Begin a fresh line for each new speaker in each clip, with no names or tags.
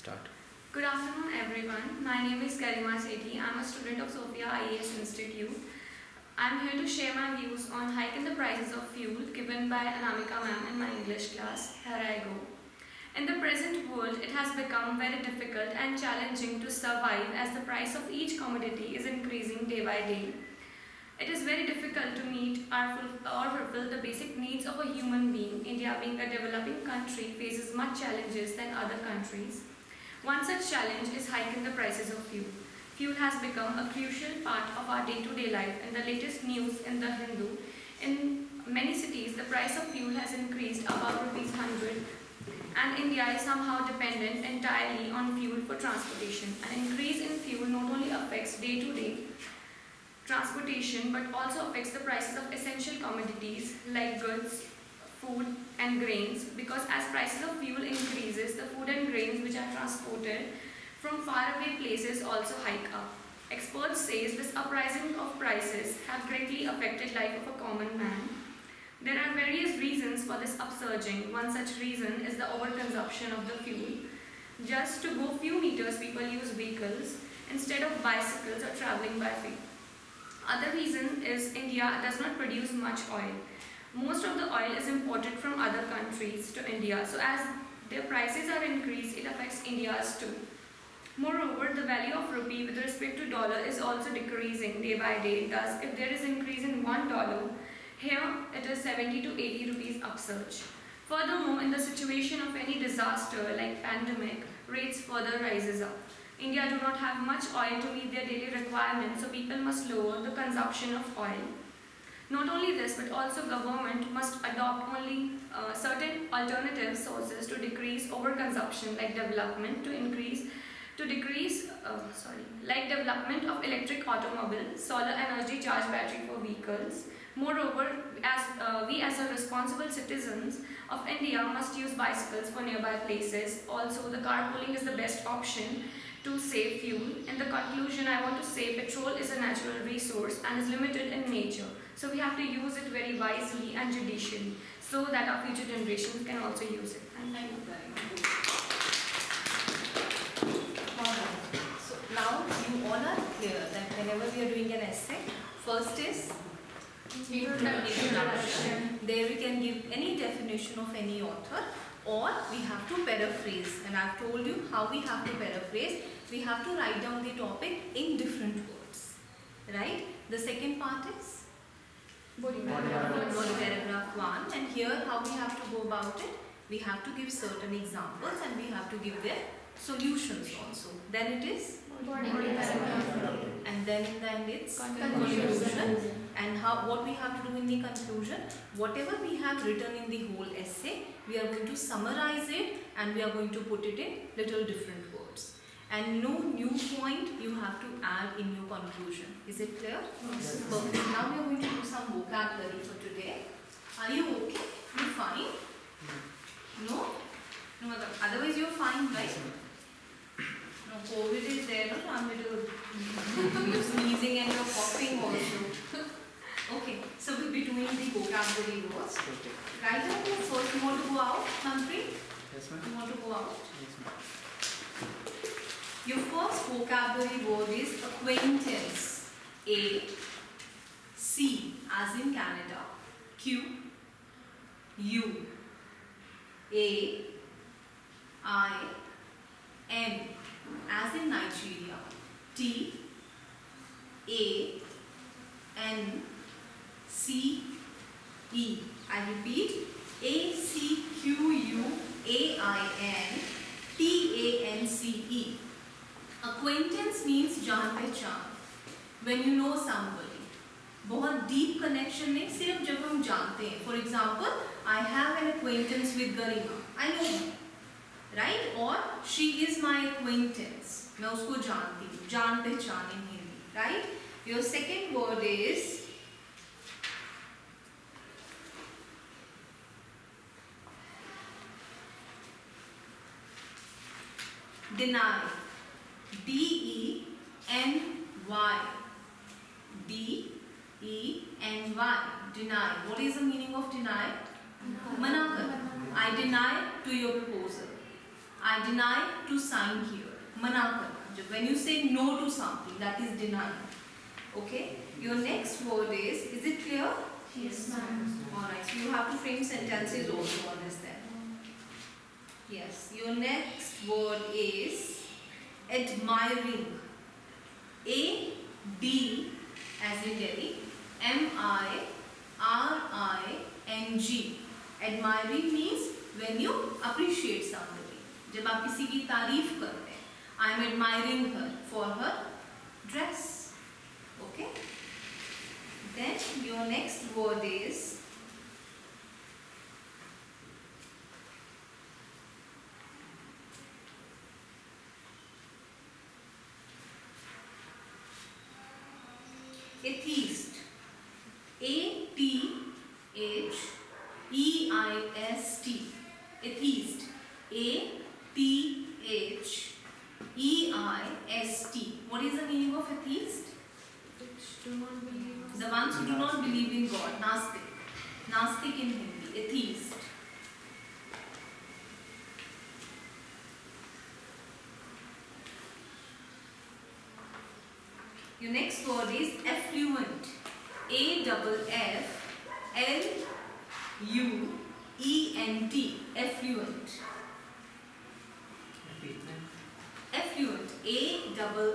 Start.
Good afternoon, everyone. My name is Garima Sethi. I'm a student of Sophia IAS Institute. I'm here to share my views on hike in the prices of fuel given by Anamika ma'am in my English class. Here I go. In the present world, it has become very difficult and challenging to survive as the price of each commodity is increasing day by day. It is very difficult to meet or fulfill the basic needs of a human being. India, being a developing country, faces much challenges than other countries. One such challenge is hike in the prices of fuel. Fuel has become a crucial part of our day-to-day life. In the latest news in the Hindu, in many cities, the price of fuel has increased above rupees 100, and India is somehow dependent entirely on fuel for transportation. An increase in fuel not only affects day-to-day transportation but also affects the prices of essential commodities like goods, food and grains, because as prices of fuel increases, the food and grains which are transported from faraway places also hike up. Experts say this uprising of prices have greatly affected life of a common man. There are various reasons for this upsurging. One such reason is the overconsumption of the fuel. Just to go few meters, people use vehicles instead of bicycles or traveling by feet. Other reason is India does not produce much oil. Most of the oil is imported from other countries to India, so as their prices are increased, it affects India's too. Moreover, the value of rupee with respect to dollar is also decreasing day by day. Thus, if there is increase in $1, here it is 70 to 80 rupees upsurge. Furthermore, in the situation of any disaster like pandemic, rates further rises up. India do not have much oil to meet their daily requirements, so people must lower the consumption of oil. Not only this, but also government must adopt only certain alternative sources to decrease overconsumption, like like development of electric automobile, solar energy charge battery for vehicles. Moreover, we as a responsible citizens of India must use bicycles for nearby places. Also, the carpooling is the best option to save fuel. In the conclusion, I want to say petrol is a natural resource and is limited in nature. So we have to use it very wisely and judicially so that our future generations can also use it. Thank you very much.
Alright. So now you all are clear that whenever we are doing an essay, first is introduction. There we can give any definition of any author, or we have to paraphrase, and I've told you how we have to paraphrase. We have to write down the topic in different words, right? The second part is body paragraph 1, and here how we have to go about it. We have to give certain examples and we have to give their solutions also. Then it is
Body paragraph.
and then in the end it's conclusion. And what we have to do in the conclusion, whatever we have written in the whole essay, we are going to summarize it and we are going to put it in little different words. And no new point you have to add in your conclusion. Is it clear?
Yes.
Perfect. Now we are going to do some vocabulary for today. Are you okay? You fine? No? No, otherwise you're fine, right? No, COVID is there, no? I'm you're sneezing and you're coughing also. Okay, so we'll be doing the vocabulary words.
Okay.
Right now, first you want to go out, Humphrey?
Yes, ma'am.
You want to go out?
Yes, ma'am.
Your first vocabulary word is acquaintance. A, C as in Canada. Q, U, A, I, N as in Nigeria. T, A, N, C, E. I repeat, A, C, Q, U, A, I, N, T, A, N, C, E. Acquaintance means जान पहचान. When you know somebody. बहुत deep connection नहीं, सिर्फ जब हम जानते हैं. For example, I have an acquaintance with Garima. I know her, right? Or she is my acquaintance. मैं उसको जानती हूँ. जान पहचान in Hindi, right? Your second word is deny. D-E-N-Y. D-E-N-Y. Deny. What is the meaning of deny? Mana kar. I deny to your proposal. I deny to sign here. मना करना. When you say no to something, that is denying. Okay? Your next word is it clear?
Yes, ma'am.
Alright, so you have to frame sentences also on this then. Yes, your next word is admiring. A D as in Delhi, M-I-R-I-N-G. Admiring means when you appreciate somebody. जब आप किसी की तारीफ करते हैं. I am admiring her for her dress. Okay? Then your next word is atheist. A-T-H-E-I-S-T. Atheist. A-T-H-E-I-S-T. What is the meaning of atheist? The ones who do not believe in God. Nastik. Nastik in Hindi. Atheist. Your next word is affluent. A-F-F-L-U-E-N-T. Affluent. Affluent. A-F-F-L-U-E-N-T.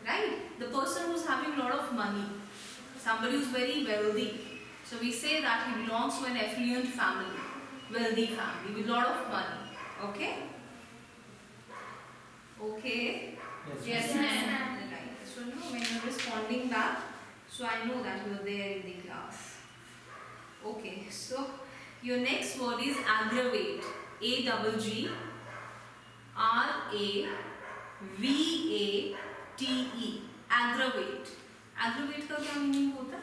Right? The person who's having a lot of money. Somebody who's very wealthy. So we say that he belongs to an affluent family. Wealthy family with a lot of money. Okay? Okay?
Yes, ma'am.
Right. So now when you're responding back, so I know that you're there in the class. Okay, so your next word is aggravate. A-G-G-R-A-V-A-T-E. Aggravate. Aggravate का क्या meaning होता है?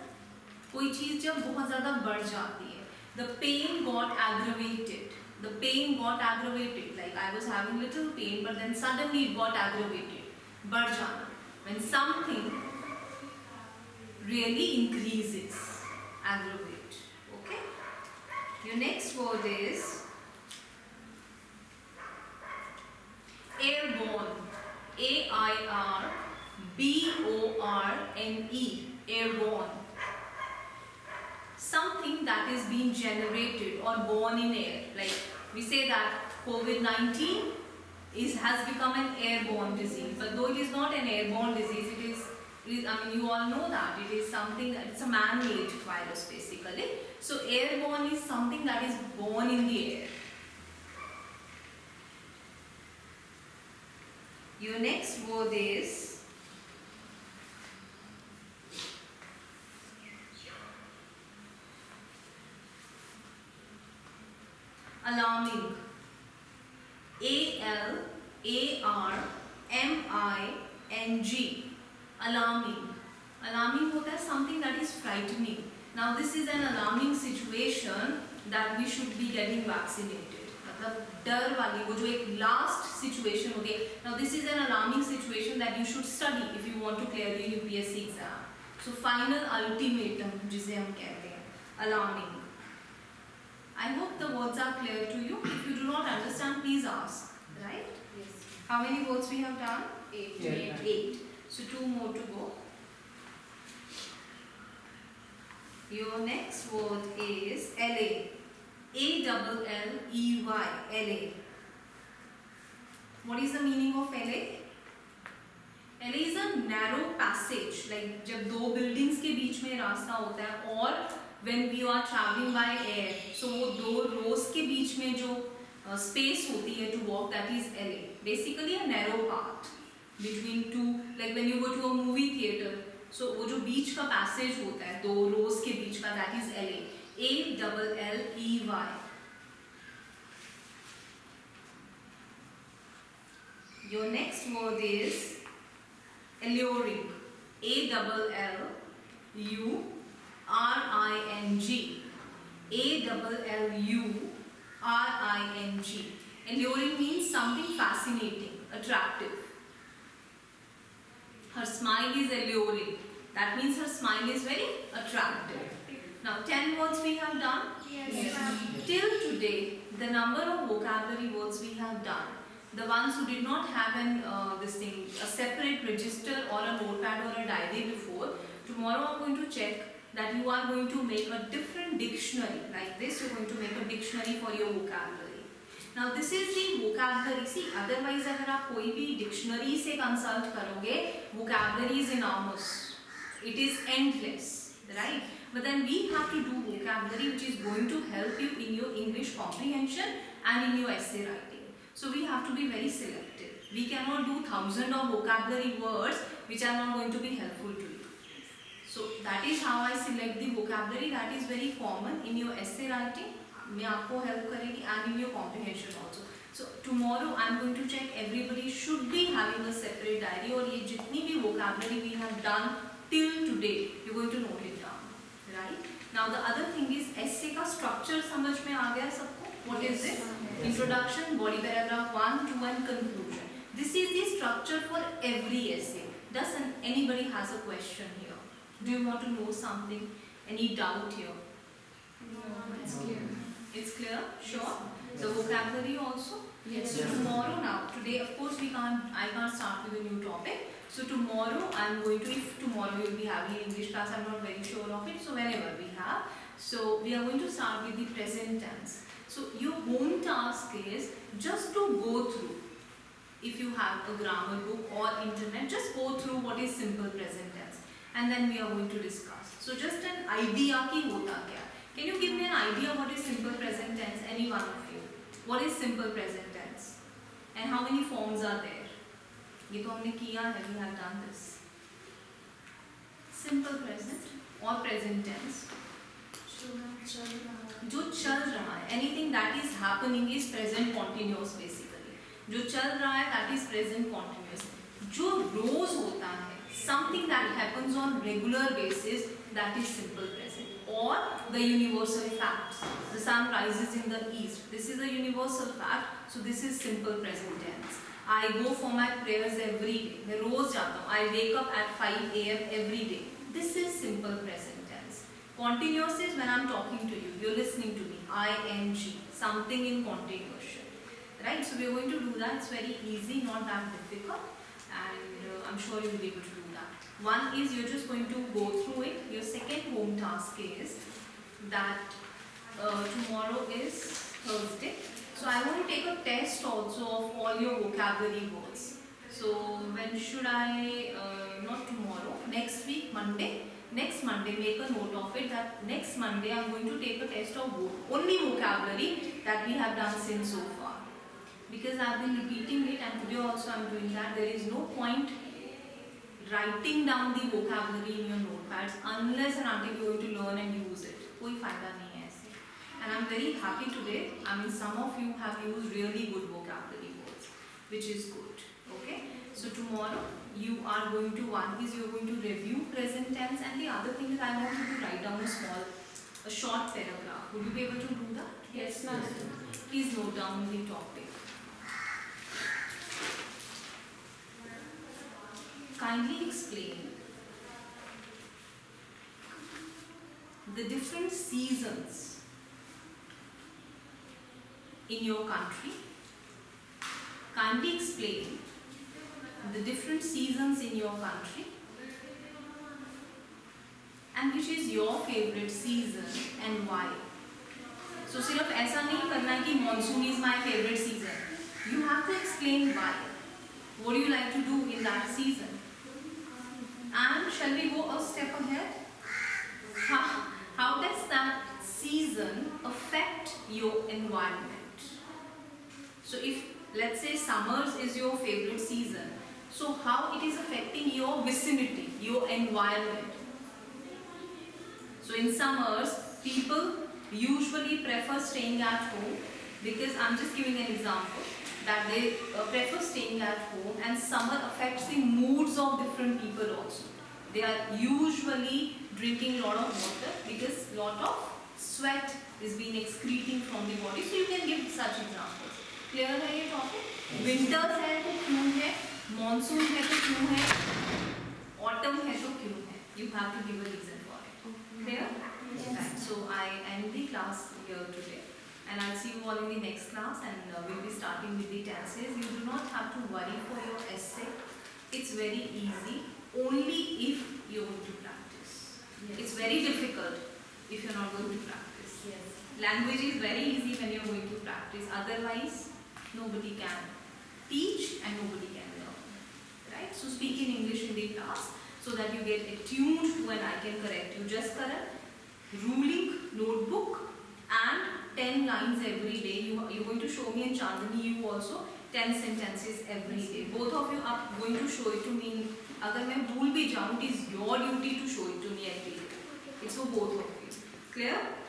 कोई चीज जब बहुत ज़्यादा बढ़ जाती है. The pain got aggravated. The pain got aggravated. Like I was having little pain, but then suddenly it got aggravated. बढ़ जाना. When something really increases. Aggravate. Okay? Your next word is airborne. A-I-R-B-O-R-N-E. Airborne. Something that is being generated or born in air. Like we say that COVID-19 has become an airborne disease, but though it is not an airborne disease, it is you all know that it is something that it's a man-made virus basically. So airborne is something that is born in the air. Your next word is alarming. A-L-A-R-M-I-N-G. Alarming. Alarming होता है something that is frightening. Now this is an alarming situation that we should be getting vaccinated. मतलब डर वाली वो जो एक last situation होती है. Now this is an alarming situation that you should study if you want to clear the UPSC exam. So final ultimatum जिसे हम कहते हैं alarming. I hope the words are clear to you. If you do not understand, please ask. Right?
Yes.
How many words we have done?
8.
Yeah.
8. So 2 more to go. Your next word is LA. A-L-L-E-Y. LA. What is the meaning of LA? LA is a narrow passage. Like जब दो buildings के बीच में रास्ता होता है और when we are traveling by air, so वो दो rows के बीच में जो space होती है to walk, that is LA. Basically a narrow path between two, like when you go to a movie theater, so वो जो बीच का passage होता है दो rows के बीच का, that is LA. A-L-L-E-Y. Your next word is alluring. A-L-L-U-R-I-N-G. A-L-L-U-R-I-N-G. Alluring means something fascinating, attractive. Her smile is alluring. That means her smile is very attractive. Now 10 words we have done.
Yes, ma'am.
Till today, the number of vocabulary words we have done, the ones who did not have a separate register or a notepad or a diary before, tomorrow I'm going to check that you are going to make a different dictionary. Like this, you're going to make a dictionary for your vocabulary. Now this is the vocabulary. See, otherwise अगर आप कोई भी dictionary से consult करोगे, vocabulary is enormous. It is endless, right? But then we have to do vocabulary which is going to help you in your English comprehension and in your essay writing. So we have to be very selective. We cannot do thousands of vocabulary words which are not going to be helpful to you. So that is how I select the vocabulary. That is very common in your essay writing. मैं आपको help करेगी and in your comprehension also. So tomorrow I am going to check everybody should be having a separate diary और ये जितनी भी vocabulary we have done till today, you're going to note it down, right? Now the other thing is essay का structure समझ में आ गया सबको? What is it? Introduction, body paragraph 1, 2 and conclusion. This is the structure for every essay. Does anybody has a question here? Do you want to know something? Any doubt here?
No, it's clear.
It's clear? Sure? The vocabulary also?
Yes.
So tomorrow now, today of course I can't start with a new topic. So tomorrow I'm going to, if tomorrow you'll be having an English class, I'm not very sure of it. So whenever we have, so we are going to start with the present tense. So your home task is just to go through. If you have a grammar book or internet, just go through what is simple present tense. And then we are going to discuss. So just an idea ki hota kya. Can you give me an idea what is simple present tense? Any one of you? What is simple present tense? And how many forms are there? ये तो हमने किया है. We have done this. Simple present or present tense. जो चल रहा है. Anything that is happening is present continuous basically. जो चल रहा है that is present continuous. जो रोज होता है, something that happens on regular basis, that is simple present. Or the universal facts. The sun rises in the east. This is a universal fact. So this is simple present tense. I go for my prayers every day. मैं रोज जाता हूँ. I wake up at 5 a.m. every day. This is simple present tense. Continuous is when I'm talking to you. You're listening to me. ing. Something in continuation. Right? So we're going to do that. It's very easy, not that difficult. And I'm sure you'll be able to do that. One is you're just going to go through it. Your second home task is that tomorrow is Thursday. So I want to take a test also of all your vocabulary words. So when should I, not tomorrow, next week, Monday. Next Monday, make a note of it that next Monday I'm going to take a test of only vocabulary that we have done since so far. Because I've been repeating it and today also I'm doing that. There is no point writing down the vocabulary in your notepads unless and until you're going to learn and use it. कोई फायदा नहीं है ऐसे. And I'm very happy today. I mean, some of you have used really good vocabulary words, which is good. Okay. So tomorrow you are going to, one is you're going to review present tense, and the other thing is I want you to write down a short paragraph. Would you be able to do that?
Yes, ma'am.
Please note down the topic. Kindly explain the different seasons in your country. Kindly explain the different seasons in your country and which is your favorite season and why. So सिर्फ ऐसा नहीं करना है कि monsoon is my favorite season. You have to explain why. What do you like to do in that season? And shall we go a step ahead? How does that season affect your environment? So if let's say summers is your favorite season, so how it is affecting your vicinity, your environment? So in summers, people usually prefer staying at home because I'm just giving an example that they prefer staying at home, and summer affects the moods of different people also. They are usually drinking a lot of water because a lot of sweat is being excreting from the body. So you can give such examples. Clear है ये topic? Winters है तो क्यों है? Monsoon है तो क्यों है? Autumn है तो क्यों है? You have to give a reason for it. Clear? Right. So I end the class here today, and I'll see you all in the next class, and we'll be starting with the tenses. You do not have to worry for your essay. It's very easy, only if you're going to practice. It's very difficult if you're not going to practice. Language is very easy when you're going to practice. Otherwise, nobody can teach and nobody can learn. Right? So speak in English in the class so that you get attuned to when I can correct you. Just correct ruling, notebook, and 10 lines every day. You're going to show me, and Chandani, you also 10 sentences every day. Both of you are going to show it to me. अगर मैं भूल भी जाऊँ, it is your duty to show it to me every day. It's for both of you. Clear?